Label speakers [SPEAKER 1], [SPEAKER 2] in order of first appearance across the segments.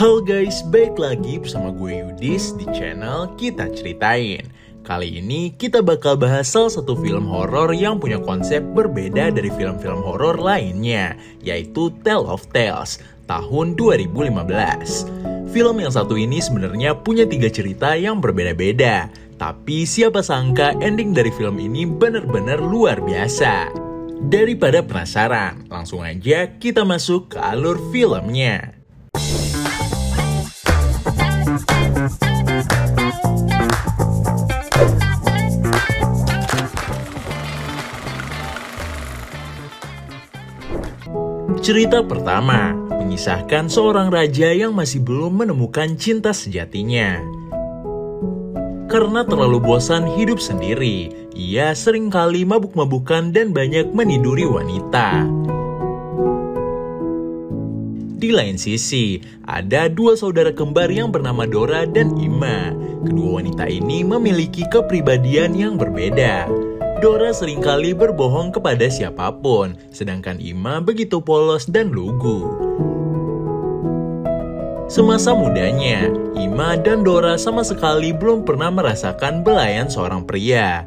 [SPEAKER 1] Halo guys, balik lagi bersama gue Yudis di channel Kita Ceritain. Kali ini kita bakal bahas salah satu film horor yang punya konsep berbeda dari film-film horor lainnya, yaitu Tale of Tales tahun 2015. Film yang satu ini sebenarnya punya 3 cerita yang berbeda-beda, tapi siapa sangka ending dari film ini benar-benar luar biasa. Daripada penasaran, langsung aja kita masuk ke alur filmnya. Cerita pertama mengisahkan seorang raja yang masih belum menemukan cinta sejatinya. Karena terlalu bosan hidup sendiri, ia seringkali mabuk-mabukan dan banyak meniduri wanita. Di lain sisi, ada 2 saudara kembar yang bernama Dora dan Ima. Kedua wanita ini memiliki kepribadian yang berbeda. Dora seringkali berbohong kepada siapapun, sedangkan Ima begitu polos dan lugu. Semasa mudanya, Ima dan Dora sama sekali belum pernah merasakan belayan seorang pria.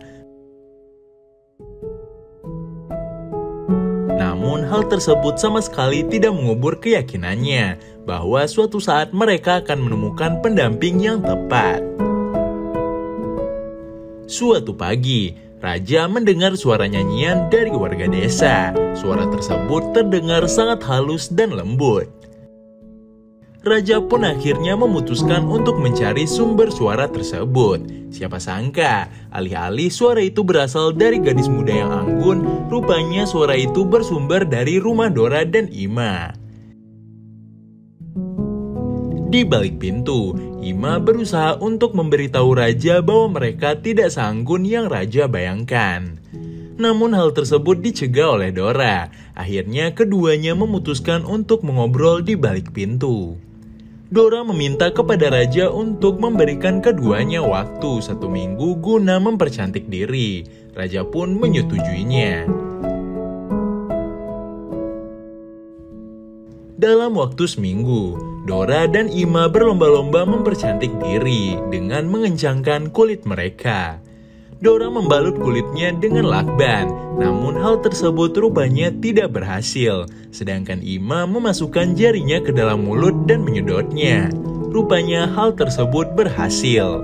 [SPEAKER 1] Namun hal tersebut sama sekali tidak mengubur keyakinannya bahwa suatu saat mereka akan menemukan pendamping yang tepat. Suatu pagi, Raja mendengar suara nyanyian dari warga desa. Suara tersebut terdengar sangat halus dan lembut. Raja pun akhirnya memutuskan untuk mencari sumber suara tersebut. Siapa sangka, alih-alih suara itu berasal dari gadis muda yang anggun, rupanya suara itu bersumber dari rumah Dora dan Ima. Di balik pintu, Ima berusaha untuk memberitahu Raja bahwa mereka tidak seanggun yang Raja bayangkan. Namun hal tersebut dicegah oleh Dora. Akhirnya keduanya memutuskan untuk mengobrol di balik pintu. Dora meminta kepada Raja untuk memberikan keduanya waktu 1 minggu guna mempercantik diri. Raja pun menyetujuinya. Dalam waktu seminggu, Dora dan Ima berlomba-lomba mempercantik diri dengan mengencangkan kulit mereka. Dora membalut kulitnya dengan lakban, namun hal tersebut rupanya tidak berhasil. Sedangkan Ima memasukkan jarinya ke dalam mulut dan menyedotnya. Rupanya hal tersebut berhasil.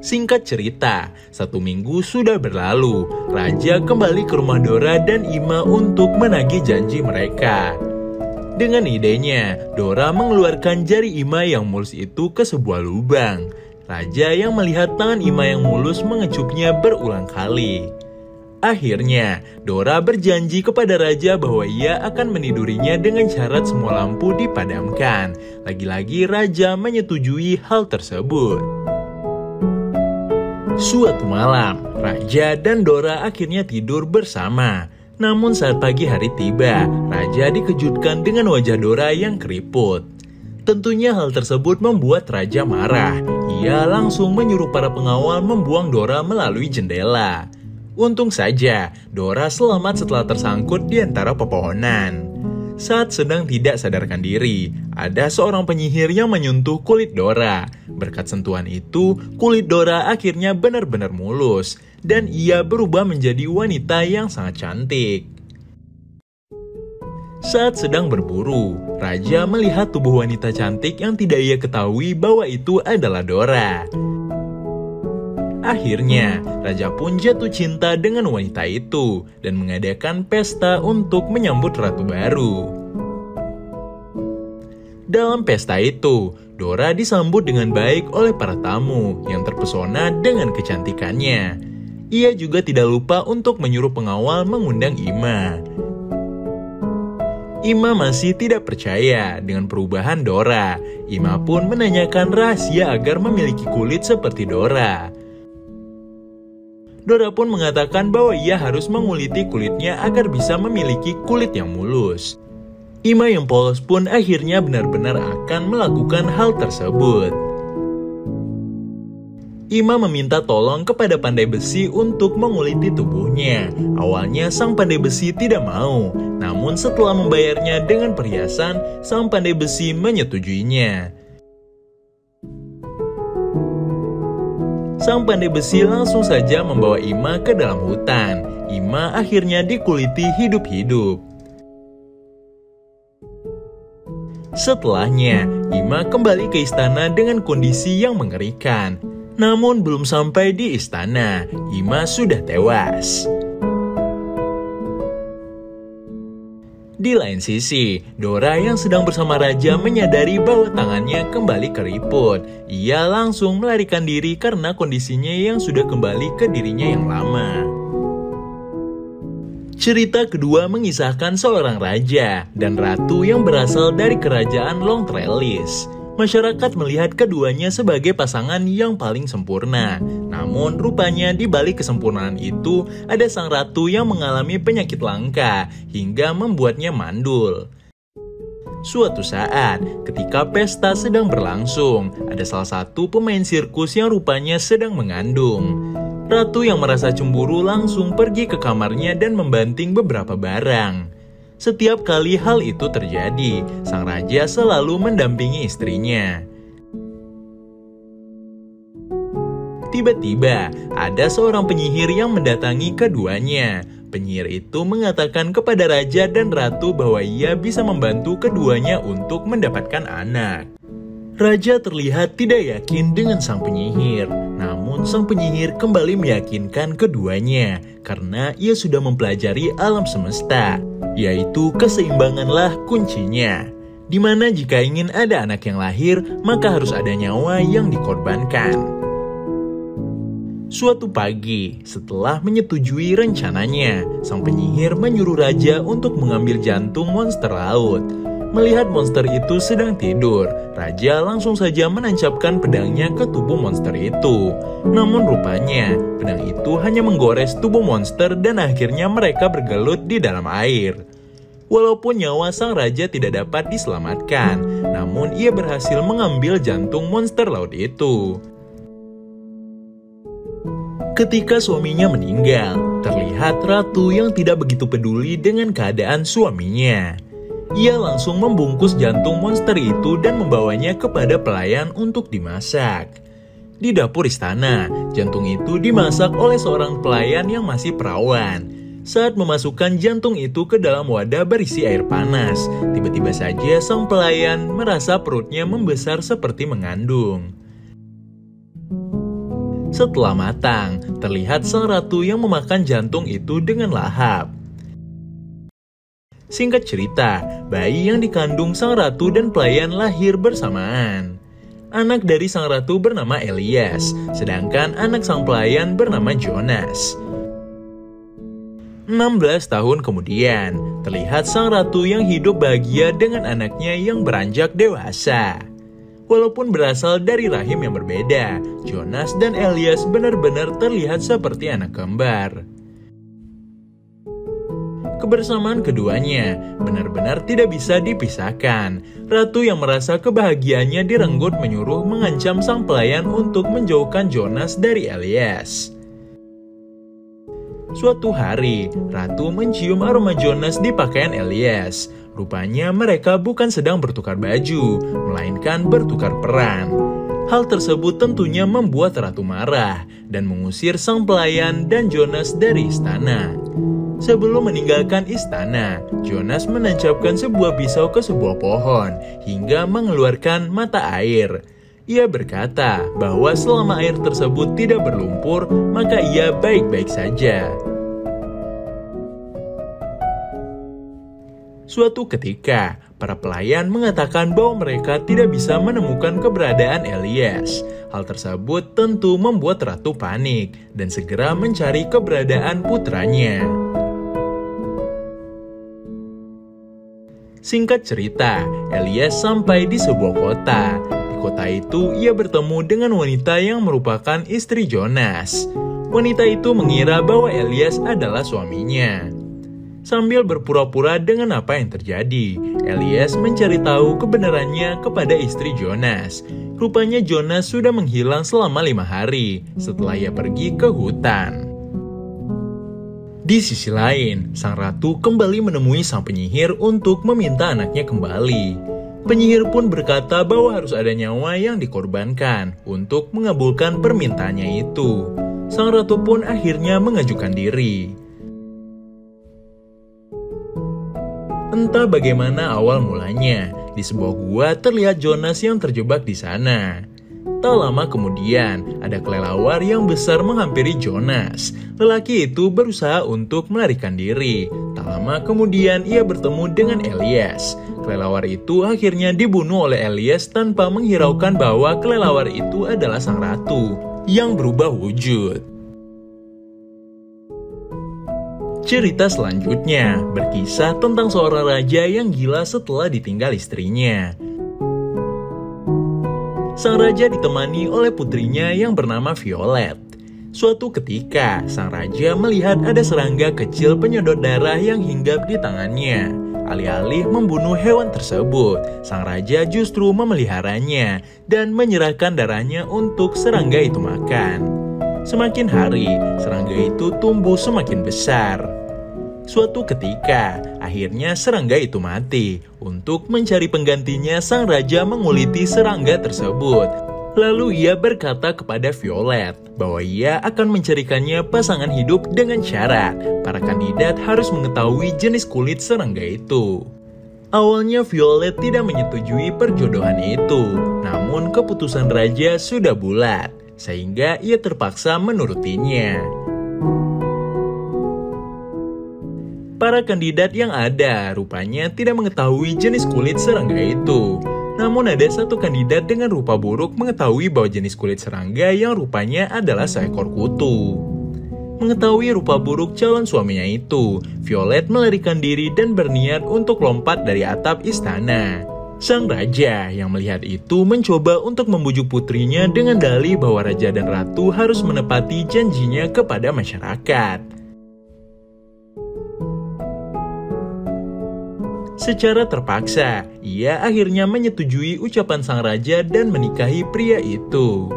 [SPEAKER 1] Singkat cerita, 1 minggu sudah berlalu. Raja kembali ke rumah Dora dan Ima untuk menagih janji mereka. Dengan idenya, Dora mengeluarkan jari Ima yang mulus itu ke sebuah lubang. Raja yang melihat tangan Ima yang mulus mengecupnya berulang kali. Akhirnya, Dora berjanji kepada Raja bahwa ia akan menidurinya dengan syarat semua lampu dipadamkan. Lagi-lagi Raja menyetujui hal tersebut. Suatu malam, Raja dan Dora akhirnya tidur bersama. Namun saat pagi hari tiba, Raja dikejutkan dengan wajah Dora yang keriput. Tentunya hal tersebut membuat Raja marah. Ia langsung menyuruh para pengawal membuang Dora melalui jendela. Untung saja, Dora selamat setelah tersangkut di antara pepohonan. Saat sedang tidak sadarkan diri, ada seorang penyihir yang menyentuh kulit Dora. Berkat sentuhan itu, kulit Dora akhirnya benar-benar mulus, dan ia berubah menjadi wanita yang sangat cantik. Saat sedang berburu, Raja melihat tubuh wanita cantik yang tidak ia ketahui bahwa itu adalah Dora. Akhirnya, Raja pun jatuh cinta dengan wanita itu dan mengadakan pesta untuk menyambut ratu baru. Dalam pesta itu, Dora disambut dengan baik oleh para tamu yang terpesona dengan kecantikannya. Ia juga tidak lupa untuk menyuruh pengawal mengundang Ima. Ima masih tidak percaya dengan perubahan Dora. Ima pun menanyakan rahasia agar memiliki kulit seperti Dora. Dora pun mengatakan bahwa ia harus menguliti kulitnya agar bisa memiliki kulit yang mulus. Ima yang polos pun akhirnya benar-benar akan melakukan hal tersebut. Ima meminta tolong kepada pandai besi untuk menguliti tubuhnya. Awalnya sang pandai besi tidak mau, namun setelah membayarnya dengan perhiasan, sang pandai besi menyetujuinya. Sang pandai besi langsung saja membawa Ima ke dalam hutan. Ima akhirnya dikuliti hidup-hidup. Setelahnya, Ima kembali ke istana dengan kondisi yang mengerikan. Namun belum sampai di istana, Ima sudah tewas. Di lain sisi, Dora yang sedang bersama raja menyadari bahwa tangannya kembali keriput. Ia langsung melarikan diri karena kondisinya yang sudah kembali ke dirinya yang lama. Cerita kedua mengisahkan seorang raja dan ratu yang berasal dari kerajaan Longtrelis. Masyarakat melihat keduanya sebagai pasangan yang paling sempurna. Namun rupanya di balik kesempurnaan itu ada sang ratu yang mengalami penyakit langka hingga membuatnya mandul. Suatu saat, ketika pesta sedang berlangsung, ada salah satu pemain sirkus yang rupanya sedang mengandung. Ratu yang merasa cemburu langsung pergi ke kamarnya dan membanting beberapa barang. Setiap kali hal itu terjadi, sang raja selalu mendampingi istrinya. Tiba-tiba, ada seorang penyihir yang mendatangi keduanya. Penyihir itu mengatakan kepada raja dan ratu bahwa ia bisa membantu keduanya untuk mendapatkan anak. Raja terlihat tidak yakin dengan sang penyihir, namun sang penyihir kembali meyakinkan keduanya karena ia sudah mempelajari alam semesta, yaitu keseimbanganlah kuncinya. Dimana jika ingin ada anak yang lahir, maka harus ada nyawa yang dikorbankan. Suatu pagi, setelah menyetujui rencananya, sang penyihir menyuruh raja untuk mengambil jantung monster laut. Melihat monster itu sedang tidur, raja langsung saja menancapkan pedangnya ke tubuh monster itu. Namun rupanya, pedang itu hanya menggores tubuh monster dan akhirnya mereka bergelut di dalam air. Walaupun nyawa sang raja tidak dapat diselamatkan, namun ia berhasil mengambil jantung monster laut itu. Ketika suaminya meninggal, terlihat ratu yang tidak begitu peduli dengan keadaan suaminya. Ia langsung membungkus jantung monster itu dan membawanya kepada pelayan untuk dimasak. Di dapur istana, jantung itu dimasak oleh seorang pelayan yang masih perawan. Saat memasukkan jantung itu ke dalam wadah berisi air panas, tiba-tiba saja sang pelayan merasa perutnya membesar seperti mengandung. Setelah matang, terlihat sang ratu yang memakan jantung itu dengan lahap. Singkat cerita, bayi yang dikandung sang ratu dan pelayan lahir bersamaan. Anak dari sang ratu bernama Elias, sedangkan anak sang pelayan bernama Jonas. 16 tahun kemudian, terlihat sang ratu yang hidup bahagia dengan anaknya yang beranjak dewasa. Walaupun berasal dari rahim yang berbeda, Jonas dan Elias benar-benar terlihat seperti anak kembar. Kebersamaan keduanya benar-benar tidak bisa dipisahkan. Ratu yang merasa kebahagiaannya direnggut menyuruh mengancam sang pelayan untuk menjauhkan Jonas dari Elias. Suatu hari, Ratu mencium aroma Jonas di pakaian Elias. Rupanya mereka bukan sedang bertukar baju, melainkan bertukar peran. Hal tersebut tentunya membuat Ratu marah dan mengusir sang pelayan dan Jonas dari istana. Sebelum meninggalkan istana, Jonas menancapkan sebuah pisau ke sebuah pohon hingga mengeluarkan mata air. Ia berkata bahwa selama air tersebut tidak berlumpur, maka ia baik-baik saja. Suatu ketika, para pelayan mengatakan bahwa mereka tidak bisa menemukan keberadaan Elias. Hal tersebut tentu membuat Ratu panik dan segera mencari keberadaan putranya. Singkat cerita, Elias sampai di sebuah kota. Di kota itu, ia bertemu dengan wanita yang merupakan istri Jonas. Wanita itu mengira bahwa Elias adalah suaminya. Sambil berpura-pura dengan apa yang terjadi, Elias mencari tahu kebenarannya kepada istri Jonas. Rupanya Jonas sudah menghilang selama 5 hari setelah ia pergi ke hutan. Di sisi lain, sang ratu kembali menemui sang penyihir untuk meminta anaknya kembali. Penyihir pun berkata bahwa harus ada nyawa yang dikorbankan untuk mengabulkan permintaannya itu. Sang ratu pun akhirnya mengajukan diri. Entah bagaimana awal mulanya, di sebuah gua terlihat Jonas yang terjebak di sana. Tak lama kemudian, ada kelelawar yang besar menghampiri Jonas. Lelaki itu berusaha untuk melarikan diri. Tak lama kemudian ia bertemu dengan Elias. Kelelawar itu akhirnya dibunuh oleh Elias tanpa menghiraukan bahwa kelelawar itu adalah sang ratu yang berubah wujud. Cerita selanjutnya berkisah tentang seorang raja yang gila setelah ditinggal istrinya. Sang raja ditemani oleh putrinya yang bernama Violet. Suatu ketika, sang raja melihat ada serangga kecil penyedot darah yang hinggap di tangannya. Alih-alih membunuh hewan tersebut, sang raja justru memeliharanya dan menyerahkan darahnya untuk serangga itu makan. Semakin hari, serangga itu tumbuh semakin besar. Suatu ketika, akhirnya serangga itu mati. Untuk mencari penggantinya, sang raja menguliti serangga tersebut. Lalu ia berkata kepada Violet bahwa ia akan mencarikannya pasangan hidup dengan syarat para kandidat harus mengetahui jenis kulit serangga itu. Awalnya Violet tidak menyetujui perjodohan itu, namun keputusan raja sudah bulat, sehingga ia terpaksa menurutinya. Para kandidat yang ada rupanya tidak mengetahui jenis kulit serangga itu. Namun ada satu kandidat dengan rupa buruk mengetahui bahwa jenis kulit serangga yang rupanya adalah seekor kutu. Mengetahui rupa buruk calon suaminya itu, Violet melarikan diri dan berniat untuk lompat dari atap istana. Sang raja yang melihat itu mencoba untuk membujuk putrinya dengan dalih bahwa raja dan ratu harus menepati janjinya kepada masyarakat. Secara terpaksa, ia akhirnya menyetujui ucapan sang raja dan menikahi pria itu.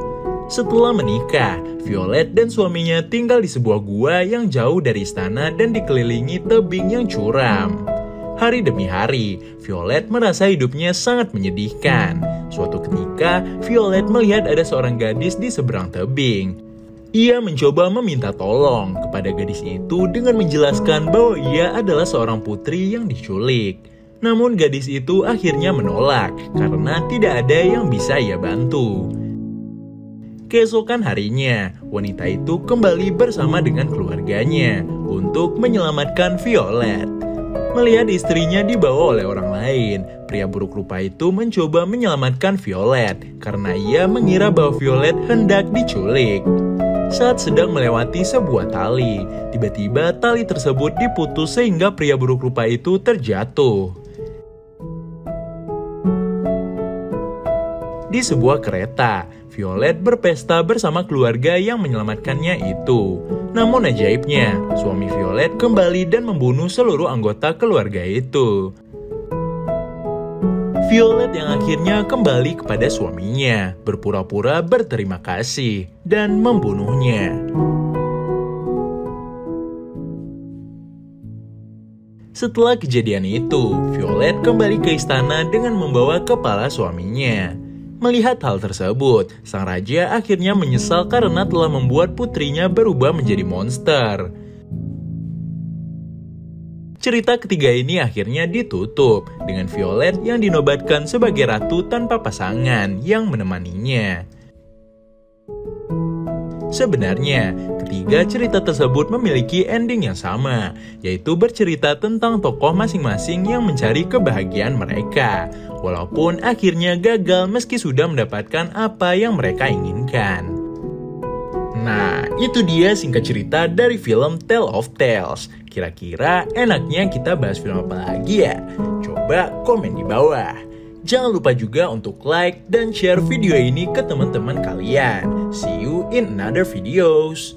[SPEAKER 1] Setelah menikah, Violet dan suaminya tinggal di sebuah gua yang jauh dari istana dan dikelilingi tebing yang curam. Hari demi hari, Violet merasa hidupnya sangat menyedihkan. Suatu ketika, Violet melihat ada seorang gadis di seberang tebing. Ia mencoba meminta tolong kepada gadis itu dengan menjelaskan bahwa ia adalah seorang putri yang diculik. Namun gadis itu akhirnya menolak karena tidak ada yang bisa ia bantu. Keesokan harinya, wanita itu kembali bersama dengan keluarganya untuk menyelamatkan Violet. Melihat istrinya dibawa oleh orang lain, pria buruk rupa itu mencoba menyelamatkan Violet karena ia mengira bahwa Violet hendak diculik. Saat sedang melewati sebuah tali, tiba-tiba tali tersebut diputus sehingga pria buruk rupa itu terjatuh. Di sebuah kereta, Violet berpesta bersama keluarga yang menyelamatkannya itu. Namun ajaibnya, suami Violet kembali dan membunuh seluruh anggota keluarga itu. Violet yang akhirnya kembali kepada suaminya, berpura-pura berterima kasih, dan membunuhnya. Setelah kejadian itu, Violet kembali ke istana dengan membawa kepala suaminya. Melihat hal tersebut, sang raja akhirnya menyesal karena telah membuat putrinya berubah menjadi monster. Cerita ketiga ini akhirnya ditutup dengan Violet yang dinobatkan sebagai ratu tanpa pasangan yang menemaninya. Sebenarnya, ketiga cerita tersebut memiliki ending yang sama, yaitu bercerita tentang tokoh masing-masing yang mencari kebahagiaan mereka, walaupun akhirnya gagal meski sudah mendapatkan apa yang mereka inginkan. Nah, itu dia singkat cerita dari film Tale of Tales. Kira-kira enaknya kita bahas film apa lagi ya? Coba komen di bawah. Jangan lupa juga untuk like dan share video ini ke teman-teman kalian. See you in another videos.